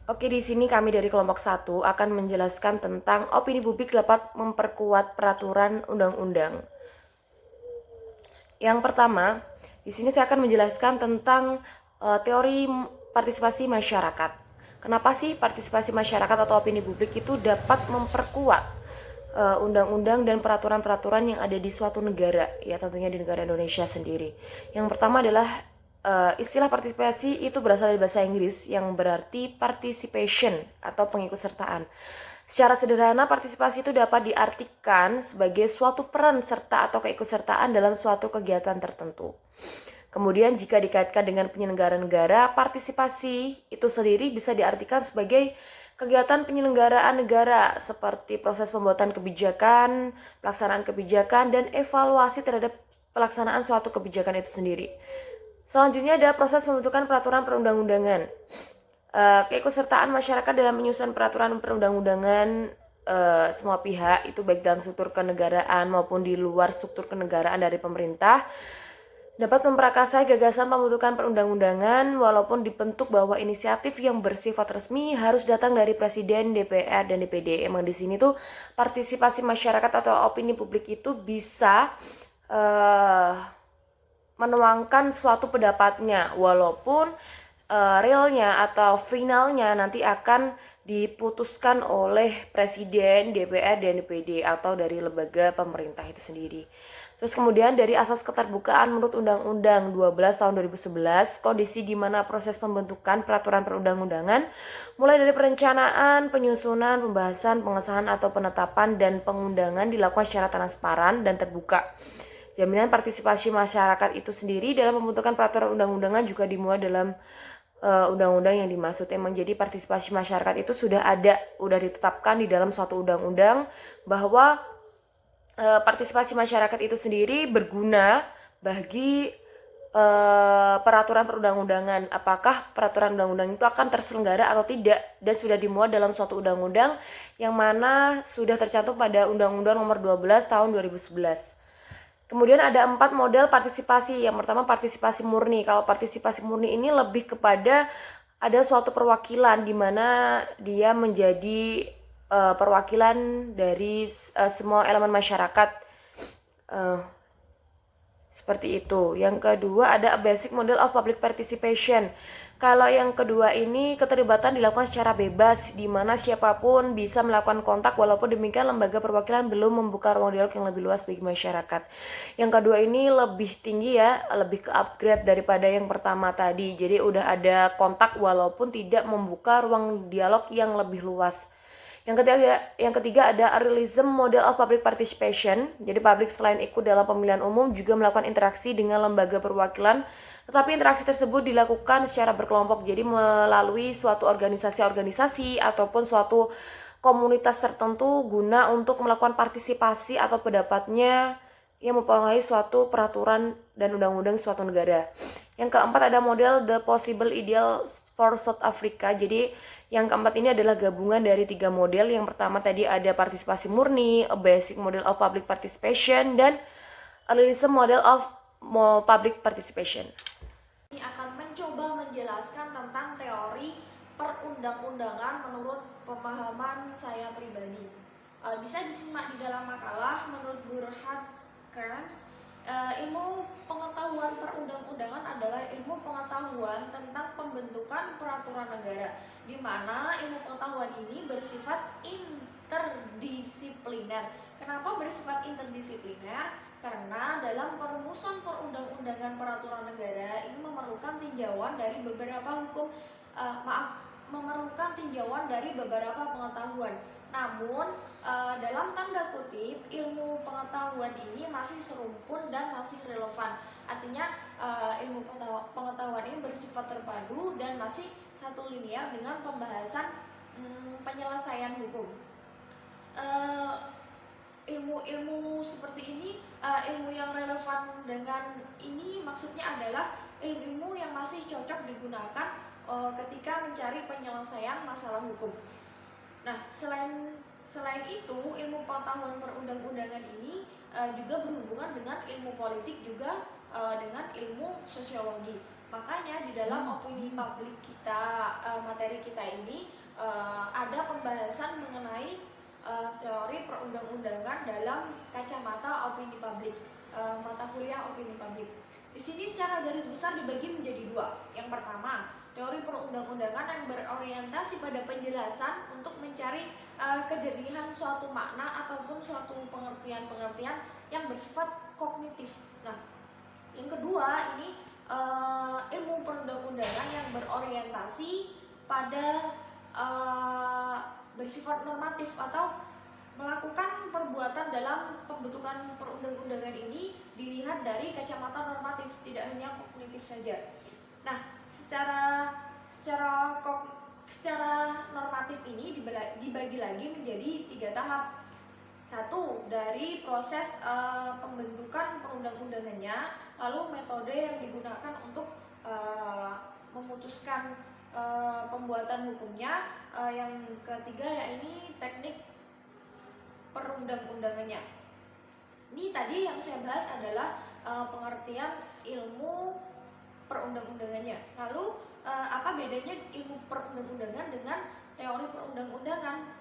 Oke, di sini kami dari kelompok 1 akan menjelaskan tentang opini publik dapat memperkuat peraturan undang-undang. Yang pertama, di sini saya akan menjelaskan tentang teori partisipasi masyarakat. Kenapa sih partisipasi masyarakat atau opini publik itu dapat memperkuat undang-undang dan peraturan-peraturan yang ada di suatu negara, ya tentunya di negara Indonesia sendiri. Yang pertama adalah istilah partisipasi itu berasal dari bahasa Inggris yang berarti participation atau pengikutsertaan. Secara sederhana, partisipasi itu dapat diartikan sebagai suatu peran serta atau keikutsertaan dalam suatu kegiatan tertentu. Kemudian jika dikaitkan dengan penyelenggara negara, partisipasi itu sendiri bisa diartikan sebagai kegiatan penyelenggaraan negara seperti proses pembuatan kebijakan, pelaksanaan kebijakan, dan evaluasi terhadap pelaksanaan suatu kebijakan itu sendiri. Selanjutnya ada proses pembentukan peraturan perundang-undangan. Keikutsertaan masyarakat dalam menyusun peraturan perundang-undangan semua pihak itu baik dalam struktur kenegaraan maupun di luar struktur kenegaraan dari pemerintah dapat memprakarsai gagasan pembentukan perundang-undangan walaupun dibentuk bahwa inisiatif yang bersifat resmi harus datang dari Presiden, DPR, dan DPD. Emang di sini tuh partisipasi masyarakat atau opini publik itu bisa menuangkan suatu pendapatnya walaupun realnya atau finalnya nanti akan diputuskan oleh Presiden, DPR, dan DPD atau dari lembaga pemerintah itu sendiri. Terus kemudian dari asas keterbukaan menurut Undang-Undang 12 tahun 2011, kondisi di mana proses pembentukan peraturan perundang-undangan mulai dari perencanaan, penyusunan, pembahasan, pengesahan atau penetapan dan pengundangan dilakukan secara transparan dan terbuka. Jaminan partisipasi masyarakat itu sendiri dalam pembentukan peraturan undang-undangan juga dimuat dalam undang-undang yang dimaksud. Emang jadi partisipasi masyarakat itu sudah ditetapkan di dalam suatu undang-undang bahwa partisipasi masyarakat itu sendiri berguna bagi peraturan perundang-undangan. Apakah peraturan undang-undang itu akan terselenggara atau tidak, dan sudah dimuat dalam suatu undang-undang yang mana sudah tercantum pada Undang-Undang Nomor 12 Tahun 2011. Kemudian ada 4 model partisipasi. Yang pertama partisipasi murni. Kalau partisipasi murni ini lebih kepada ada suatu perwakilan di mana dia menjadi perwakilan dari semua elemen masyarakat. Seperti itu. Yang kedua ada a basic model of public participation. Kalau yang kedua ini keterlibatan dilakukan secara bebas, di mana siapapun bisa melakukan kontak, walaupun demikian lembaga perwakilan belum membuka ruang dialog yang lebih luas bagi masyarakat. Yang kedua ini lebih tinggi ya, lebih ke upgrade daripada yang pertama tadi. Jadi udah ada kontak walaupun tidak membuka ruang dialog yang lebih luas. Yang ketiga ada realism model of public participation. Jadi publik selain ikut dalam pemilihan umum juga melakukan interaksi dengan lembaga perwakilan, tetapi interaksi tersebut dilakukan secara berkelompok. Jadi melalui suatu organisasi-organisasi ataupun suatu komunitas tertentu guna untuk melakukan partisipasi atau pendapatnya yang mempengaruhi suatu peraturan dan undang-undang suatu negara. Yang keempat ada model the possible ideal for South Africa. Jadi yang keempat ini adalah gabungan dari 3 model. Yang pertama tadi ada partisipasi murni, a basic model of public participation, dan a realism model of public participation. Ini akan mencoba menjelaskan tentang teori perundang-undangan menurut pemahaman saya pribadi. Bisa disimak di dalam makalah menurut Burhard Krams. Ilmu pengetahuan perundang-undangan adalah ilmu pengetahuan tentang pembentukan peraturan negara, di mana ilmu pengetahuan ini bersifat interdisipliner. Kenapa bersifat interdisipliner? Karena dalam perumusan perundang-undangan peraturan negara ini memerlukan tinjauan dari beberapa memerlukan tinjauan dari beberapa pengetahuan. Namun dalam tanda kutip ilmu pengetahuan ini masih serumpun dan masih relevan. Artinya ilmu pengetahuan ini bersifat terpadu dan masih satu linear dengan pembahasan penyelesaian hukum. Ilmu-ilmu seperti ini, ilmu yang relevan dengan ini maksudnya adalah ilmu yang masih cocok digunakan ketika mencari penyelesaian masalah hukum. Nah, selain itu, ilmu pengetahuan perundang-undangan ini juga berhubungan dengan ilmu politik juga dengan ilmu sosiologi. Makanya di dalam opini publik kita, materi kita ini pada pembahasan mengenai teori perundang-undangan dalam kacamata opini publik, mata kuliah opini publik. Di sini secara garis besar dibagi menjadi dua. Yang pertama, teori perundang-undangan yang berorientasi pada penjelasan untuk mencari kejernihan suatu makna ataupun suatu pengertian-pengertian yang bersifat kognitif. Nah, yang kedua ini ilmu perundang-undangan yang berorientasi pada bersifat normatif atau melakukan perbuatan dalam pembentukan perundang-undangan ini dilihat dari kacamata normatif, tidak hanya kognitif saja. Nah, secara normatif ini dibagi lagi menjadi 3 tahap. Satu, dari proses pembentukan perundang-undangannya, lalu metode yang digunakan untuk memutuskan pembuatan hukumnya, yang ketiga yakni teknik perundang-undangannya. Ini tadi yang saya bahas adalah pengertian ilmu perundang-undangannya. Lalu apa bedanya ilmu perundang-undangan dengan teori perundang-undangan?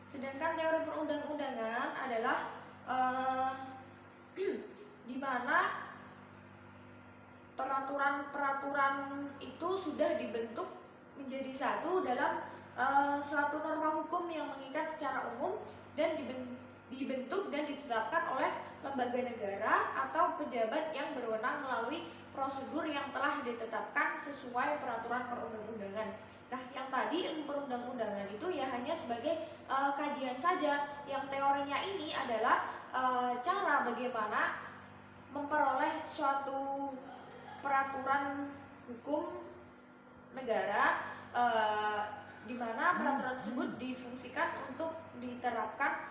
Sedangkan teori perundang-undangan adalah di mana peraturan-peraturan itu sudah dibentuk menjadi satu dalam suatu norma hukum yang mengikat secara umum dan dibentuk dan ditetapkan oleh lembaga negara atau pejabat yang berwenang melalui prosedur yang telah ditetapkan sesuai peraturan perundang-undangan. Nah, yang tadi ilmu perundang-undangan itu ya hanya sebagai kajian saja. Yang teorinya ini adalah cara bagaimana memperoleh suatu peraturan hukum negara, di mana peraturan tersebut difungsikan untuk diterapkan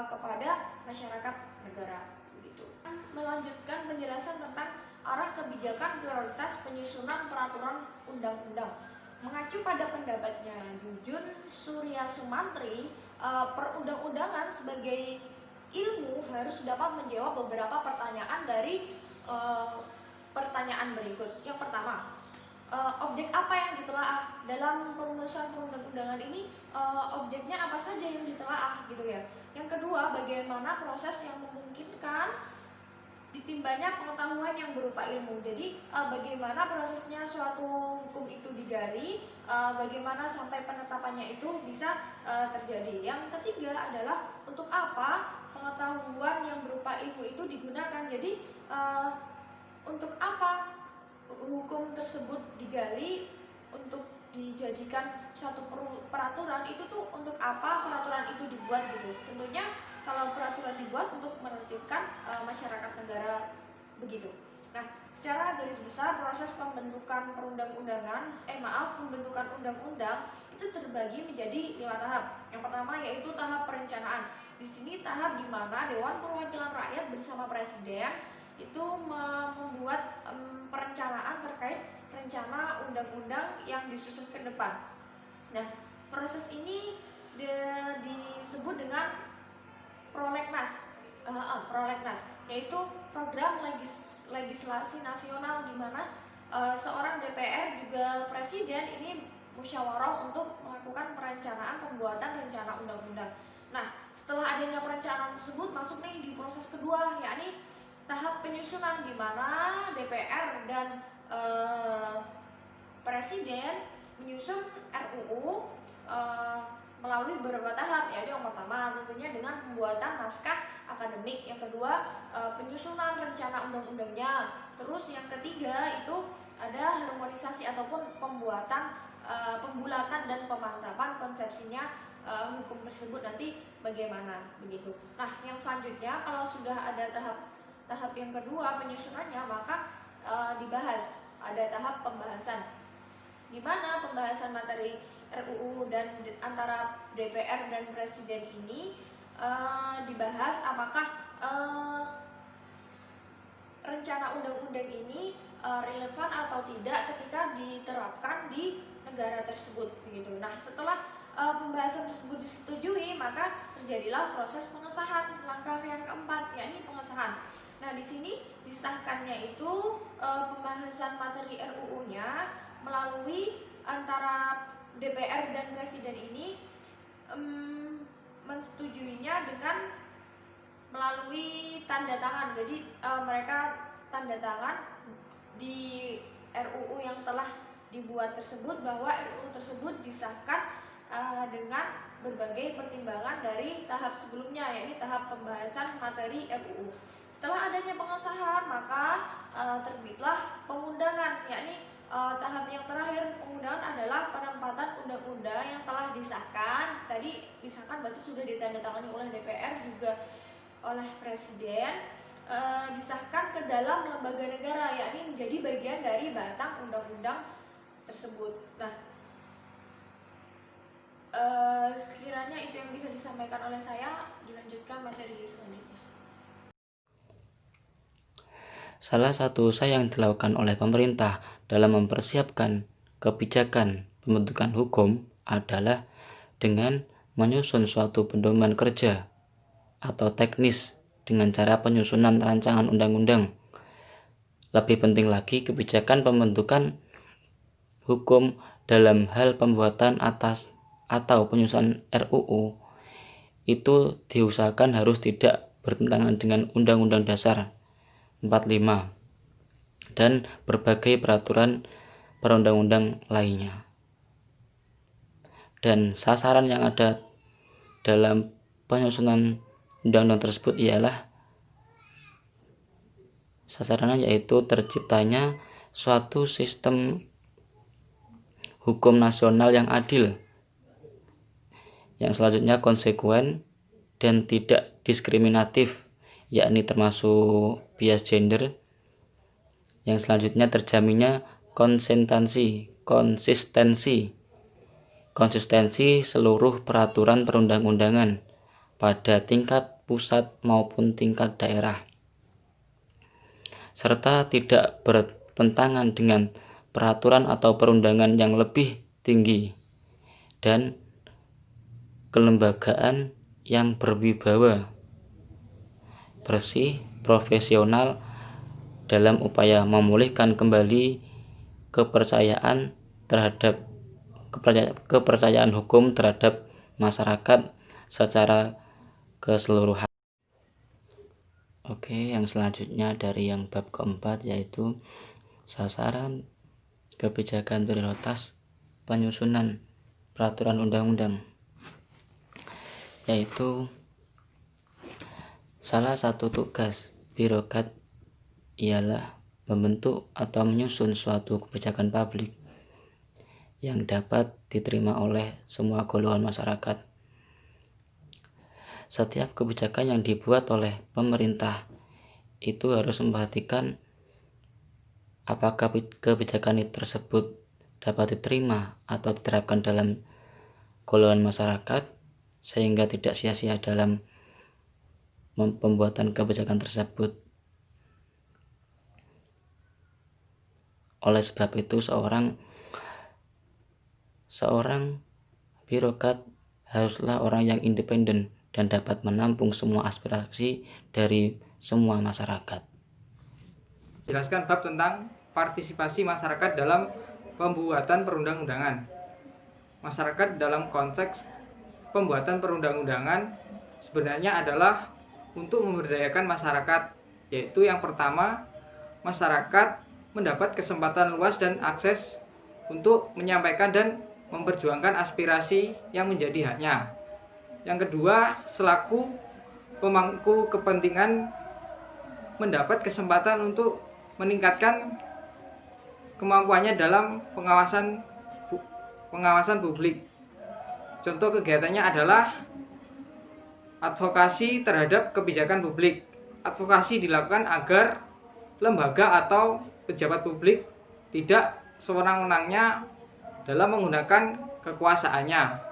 kepada masyarakat negara. Begitu. Melanjutkan penjelasan tentang arah kebijakan prioritas penyusunan peraturan undang-undang. Mengacu pada pendapatnya Jujun Surya Sumantri, perundang-undangan sebagai ilmu harus dapat menjawab beberapa pertanyaan dari pertanyaan berikut. Yang pertama, objek apa yang ditelaah dalam perumusan perundang-undangan ini? Objeknya apa saja yang ditelaah gitu ya. Yang kedua, bagaimana proses yang memungkinkan ditimbanya pengetahuan yang berupa ilmu. Jadi bagaimana prosesnya suatu hukum itu digali, bagaimana sampai penetapannya itu bisa terjadi. Yang ketiga adalah untuk apa pengetahuan yang berupa ilmu itu digunakan. Jadi untuk apa hukum tersebut digali, untuk dijadikan suatu peraturan itu tuh untuk apa peraturan itu dibuat gitu. Tentunya kalau peraturan dibuat untuk menertibkan masyarakat negara begitu. Nah, secara garis besar proses pembentukan pembentukan undang-undang itu terbagi menjadi 5 tahap. Yang pertama yaitu tahap perencanaan. Di sini tahap di mana Dewan Perwakilan Rakyat bersama Presiden itu membuat perencanaan terkait rencana undang-undang yang disusun ke depan. Nah, proses ini disebut dengan prolegnas, yaitu program legislasi nasional, di mana seorang DPR juga Presiden ini musyawarah untuk melakukan perencanaan pembuatan rencana undang-undang. Nah, setelah adanya perencanaan tersebut masuk nih di proses kedua, yakni tahap penyusunan, di mana DPR dan Presiden menyusun RUU melalui beberapa tahap, yaitu yang pertama tentunya dengan pembuatan naskah akademik, yang kedua penyusunan rencana undang-undangnya, terus yang ketiga itu ada harmonisasi ataupun pembulatan dan pemantapan konsepsinya hukum tersebut nanti bagaimana begitu. Nah, yang selanjutnya kalau sudah ada tahap yang kedua penyusunannya, maka dibahas, ada tahap pembahasan, di mana pembahasan materi RUU dan antara DPR dan Presiden ini dibahas apakah rencana undang-undang ini relevan atau tidak ketika diterapkan di negara tersebut begitu. Nah, setelah pembahasan tersebut disetujui, maka terjadilah proses pengesahan. Langkah yang keempat yakni pengesahan. Nah, di sini disahkannya itu pembahasan materi RUU-nya melalui antara DPR dan Presiden ini menyetujuinya dengan melalui tanda tangan. Jadi mereka tanda tangan di RUU yang telah dibuat tersebut, bahwa RUU tersebut disahkan dengan berbagai pertimbangan dari tahap sebelumnya, yakni tahap pembahasan materi RUU. Setelah adanya pengesahan, maka terbitlah pengundangan, yakni tahap yang terakhir pengundangan adalah penempatan undang-undang yang telah disahkan. Tadi disahkan berarti sudah ditandatangani oleh DPR juga oleh Presiden, disahkan ke dalam lembaga negara, yakni menjadi bagian dari batang undang-undang tersebut. Nah, sekiranya itu yang bisa disampaikan oleh saya. Dilanjutkan materi selanjutnya. Salah satu usaha yang dilakukan oleh pemerintah dalam mempersiapkan kebijakan pembentukan hukum adalah dengan menyusun suatu pedoman kerja atau teknis dengan cara penyusunan rancangan undang-undang. Lebih penting lagi, kebijakan pembentukan hukum dalam hal pembuatan atas atau penyusunan RUU itu diusahakan harus tidak bertentangan dengan Undang-Undang Dasar 45 dan berbagai peraturan perundang-undang lainnya. Dan sasaran yang ada dalam penyusunan undang-undang tersebut ialah sasarannya yaitu terciptanya suatu sistem hukum nasional yang adil, yang selanjutnya konsekuen dan tidak diskriminatif, yakni termasuk bias gender. Yang selanjutnya terjaminnya konsistensi seluruh peraturan perundang-undangan pada tingkat pusat maupun tingkat daerah, serta tidak bertentangan dengan peraturan atau perundangan yang lebih tinggi, dan kelembagaan yang berwibawa, bersih, profesional dalam upaya memulihkan kembali kepercayaan hukum terhadap masyarakat secara keseluruhan. Oke, yang selanjutnya dari yang bab keempat, yaitu sasaran kebijakan prioritas penyusunan peraturan undang-undang, yaitu salah satu tugas birokrat ialah membentuk atau menyusun suatu kebijakan publik yang dapat diterima oleh semua golongan masyarakat. Setiap kebijakan yang dibuat oleh pemerintah itu harus memperhatikan apakah kebijakan tersebut dapat diterima atau diterapkan dalam golongan masyarakat, sehingga tidak sia-sia dalam pembuatan kebijakan tersebut. Oleh sebab itu, seorang birokrat haruslah orang yang independen dan dapat menampung semua aspirasi dari semua masyarakat. Jelaskan bab tentang partisipasi masyarakat dalam pembuatan perundang-undangan. Masyarakat dalam konteks pembuatan perundang-undangan sebenarnya adalah untuk memberdayakan masyarakat, yaitu yang pertama, masyarakat mendapat kesempatan luas dan akses untuk menyampaikan dan memperjuangkan aspirasi yang menjadi haknya. Yang kedua, selaku pemangku kepentingan mendapat kesempatan untuk meningkatkan kemampuannya dalam pengawasan publik. Contoh kegiatannya adalah advokasi terhadap kebijakan publik. Advokasi dilakukan agar lembaga atau pejabat publik tidak sewenang-wenangnya dalam menggunakan kekuasaannya.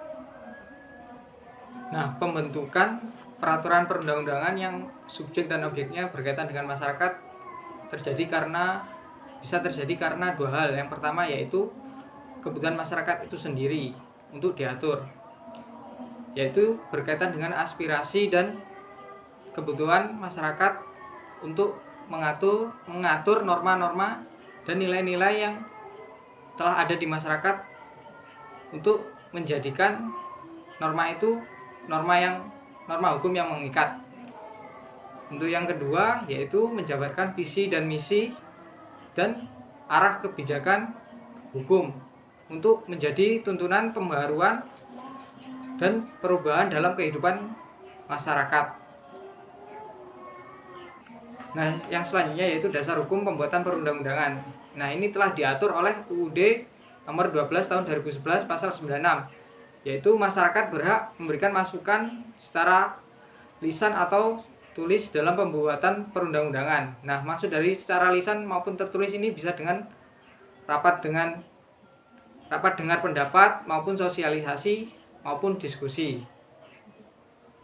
Nah, pembentukan peraturan perundang-undangan yang subjek dan objeknya berkaitan dengan masyarakat bisa terjadi karena dua hal. Yang pertama yaitu kebutuhan masyarakat itu sendiri untuk diatur, yaitu berkaitan dengan aspirasi dan kebutuhan masyarakat untuk mengatur norma-norma dan nilai-nilai yang telah ada di masyarakat untuk menjadikan norma itu norma yang norma hukum yang mengikat. Untuk yang kedua yaitu menjabarkan visi dan misi dan arah kebijakan hukum untuk menjadi tuntunan pembaharuan dan perubahan dalam kehidupan masyarakat. Nah, yang selanjutnya yaitu dasar hukum pembuatan perundang-undangan. Nah, ini telah diatur oleh UUD nomor 12 tahun 2011 pasal 96, yaitu masyarakat berhak memberikan masukan secara lisan atau tulis dalam pembuatan perundang-undangan. Nah, maksud dari secara lisan maupun tertulis ini bisa dengan rapat dengar pendapat maupun sosialisasi maupun diskusi.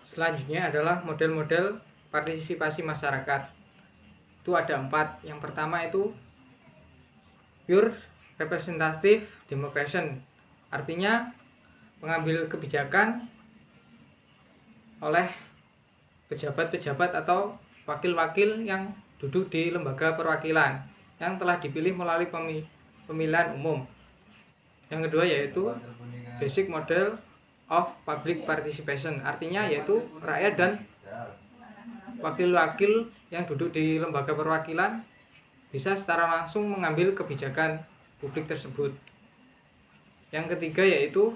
Selanjutnya adalah model-model partisipasi masyarakat. Itu ada 4. Yang pertama itu pure representative democracy. Artinya pengambil kebijakan oleh pejabat-pejabat atau wakil-wakil yang duduk di lembaga perwakilan yang telah dipilih melalui pemilihan umum. Yang kedua yaitu basic model of public participation, artinya yaitu rakyat dan wakil-wakil yang duduk di lembaga perwakilan bisa secara langsung mengambil kebijakan publik tersebut. Yang ketiga yaitu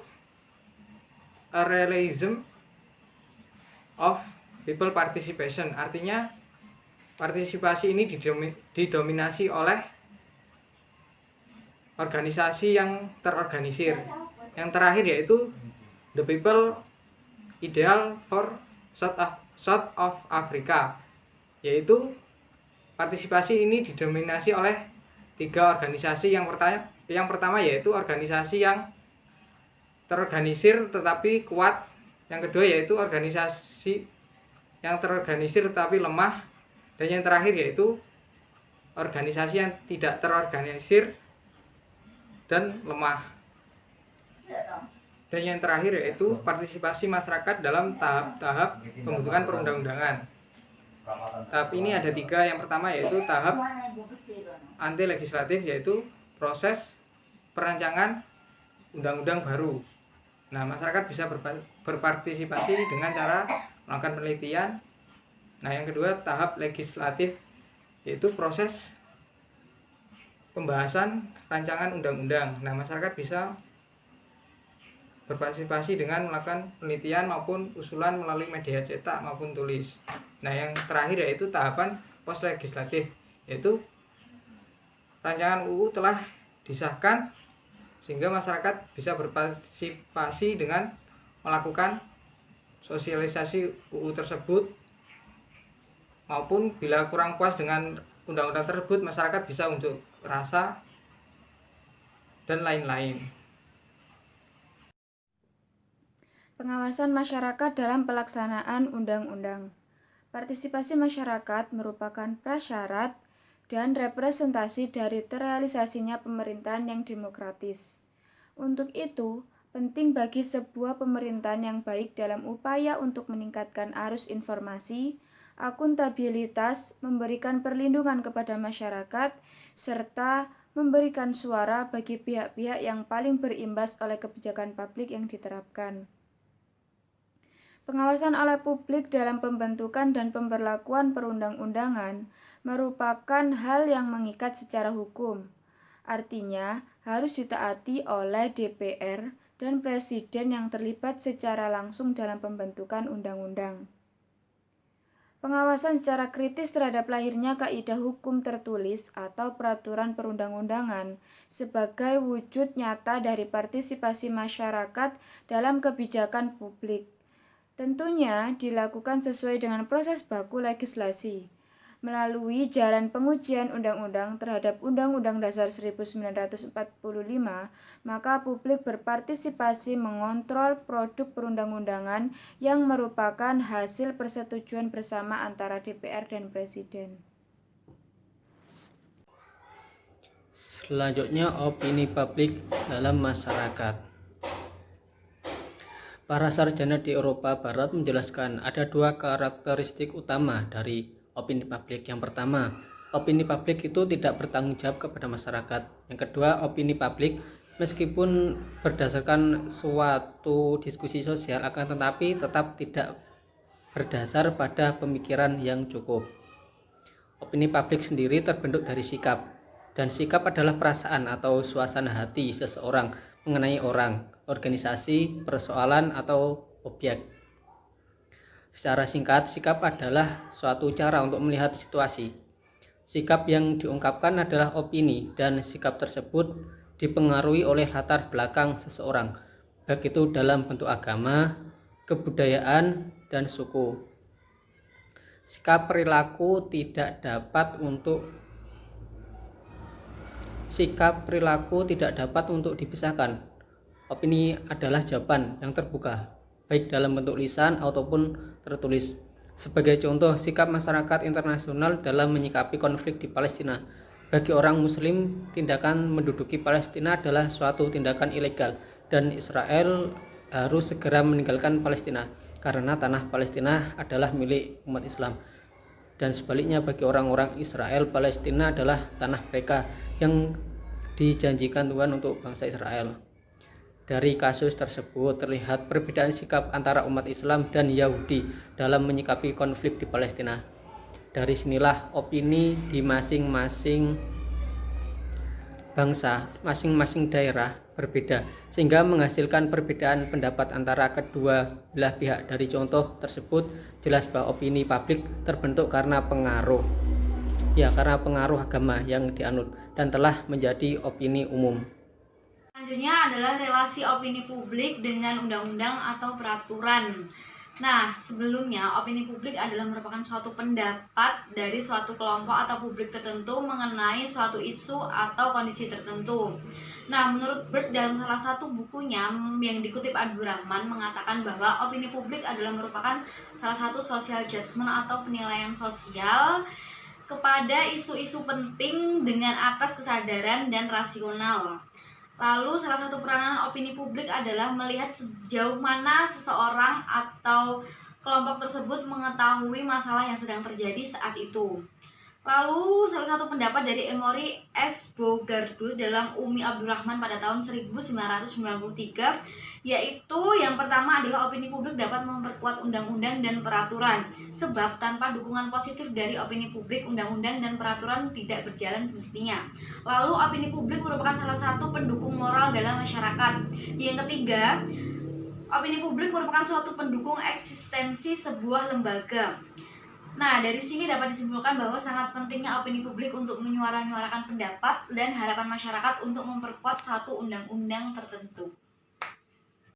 a realism of people participation, artinya partisipasi ini didominasi oleh organisasi yang terorganisir. Yang terakhir yaitu the people ideal for South of Africa, yaitu partisipasi ini didominasi oleh 3 organisasi. Yang pertama yaitu organisasi yang terorganisir tetapi kuat. Yang kedua yaitu organisasi yang terorganisir tetapi lemah, dan yang terakhir yaitu organisasi yang tidak terorganisir dan lemah. Dan yang terakhir yaitu partisipasi masyarakat dalam tahap-tahap pembentukan perundang-undangan. Tahap ini ada 3. Yang pertama yaitu tahap anti legislatif, yaitu proses perancangan undang-undang baru. Nah, masyarakat bisa berpartisipasi dengan cara melakukan penelitian. Nah, yang kedua tahap legislatif, yaitu proses pembahasan rancangan undang-undang. Nah, masyarakat bisa berpartisipasi dengan melakukan penelitian maupun usulan melalui media cetak maupun tulis. Nah, yang terakhir yaitu tahapan post legislatif, yaitu rancangan UU telah disahkan sehingga masyarakat bisa berpartisipasi dengan melakukan sosialisasi UU tersebut, maupun bila kurang puas dengan undang-undang tersebut, masyarakat bisa unjuk rasa dan lain-lain. Pengawasan masyarakat dalam pelaksanaan undang-undang. Partisipasi masyarakat merupakan prasyarat dan representasi dari terrealisasinya pemerintahan yang demokratis. Untuk itu, penting bagi sebuah pemerintahan yang baik dalam upaya untuk meningkatkan arus informasi, akuntabilitas, memberikan perlindungan kepada masyarakat, serta memberikan suara bagi pihak-pihak yang paling berimbas oleh kebijakan publik yang diterapkan. Pengawasan oleh publik dalam pembentukan dan pemberlakuan perundang-undangan merupakan hal yang mengikat secara hukum. Artinya, harus ditaati oleh DPR dan Presiden yang terlibat secara langsung dalam pembentukan undang-undang. Pengawasan secara kritis terhadap lahirnya kaidah hukum tertulis atau peraturan perundang-undangan sebagai wujud nyata dari partisipasi masyarakat dalam kebijakan publik. Tentunya dilakukan sesuai dengan proses baku legislasi. Melalui jalan pengujian undang-undang terhadap Undang-Undang Dasar 1945, maka publik berpartisipasi mengontrol produk perundang-undangan yang merupakan hasil persetujuan bersama antara DPR dan Presiden. Selanjutnya, opini publik dalam masyarakat. Para sarjana di Eropa Barat menjelaskan ada 2 karakteristik utama dari opini publik. Yang pertama, opini publik itu tidak bertanggung jawab kepada masyarakat. Yang kedua, opini publik meskipun berdasarkan suatu diskusi sosial akan tetapi tetap tidak berdasar pada pemikiran yang cukup. Opini publik sendiri terbentuk dari sikap, dan sikap adalah perasaan atau suasana hati seseorang mengenai orang, organisasi, persoalan, atau objek. Secara singkat, sikap adalah suatu cara untuk melihat situasi. Sikap yang diungkapkan adalah opini, dan sikap tersebut dipengaruhi oleh latar belakang seseorang, baik itu dalam bentuk agama, kebudayaan, dan suku. Sikap perilaku tidak dapat untuk dipisahkan. Opini adalah jawaban yang terbuka, baik dalam bentuk lisan ataupun tertulis. Sebagai contoh, sikap masyarakat internasional dalam menyikapi konflik di Palestina. Bagi orang Muslim, tindakan menduduki Palestina adalah suatu tindakan ilegal, dan Israel harus segera meninggalkan Palestina karena tanah Palestina adalah milik umat Islam. Dan sebaliknya, bagi orang-orang Israel, Palestina adalah tanah mereka yang dijanjikan Tuhan untuk bangsa Israel. Dari kasus tersebut terlihat perbedaan sikap antara umat Islam dan Yahudi dalam menyikapi konflik di Palestina. Dari sinilah opini di masing-masing bangsa, masing-masing daerah berbeda, sehingga menghasilkan perbedaan pendapat antara kedua belah pihak. Dari contoh tersebut jelas bahwa opini publik terbentuk karena pengaruh agama yang dianut dan telah menjadi opini umum. Selanjutnya adalah relasi opini publik dengan undang-undang atau peraturan. Nah, sebelumnya opini publik adalah merupakan suatu pendapat dari suatu kelompok atau publik tertentu mengenai suatu isu atau kondisi tertentu. Nah, menurut Bert dalam salah satu bukunya yang dikutip Abdurrahman mengatakan bahwa opini publik adalah merupakan salah satu social judgment atau penilaian sosial kepada isu-isu penting dengan atas kesadaran dan rasional. Lalu salah satu peranan opini publik adalah melihat sejauh mana seseorang atau kelompok tersebut mengetahui masalah yang sedang terjadi saat itu. Lalu salah satu pendapat dari Emory S. Bogardus dalam Umi Abdurrahman pada tahun 1993, yaitu yang pertama adalah opini publik dapat memperkuat undang-undang dan peraturan, sebab tanpa dukungan positif dari opini publik, undang-undang dan peraturan tidak berjalan semestinya. Lalu opini publik merupakan salah satu pendukung moral dalam masyarakat. Yang ketiga, opini publik merupakan suatu pendukung eksistensi sebuah lembaga. Nah, dari sini dapat disimpulkan bahwa sangat pentingnya opini publik untuk menyuarakan pendapat dan harapan masyarakat untuk memperkuat satu undang-undang tertentu.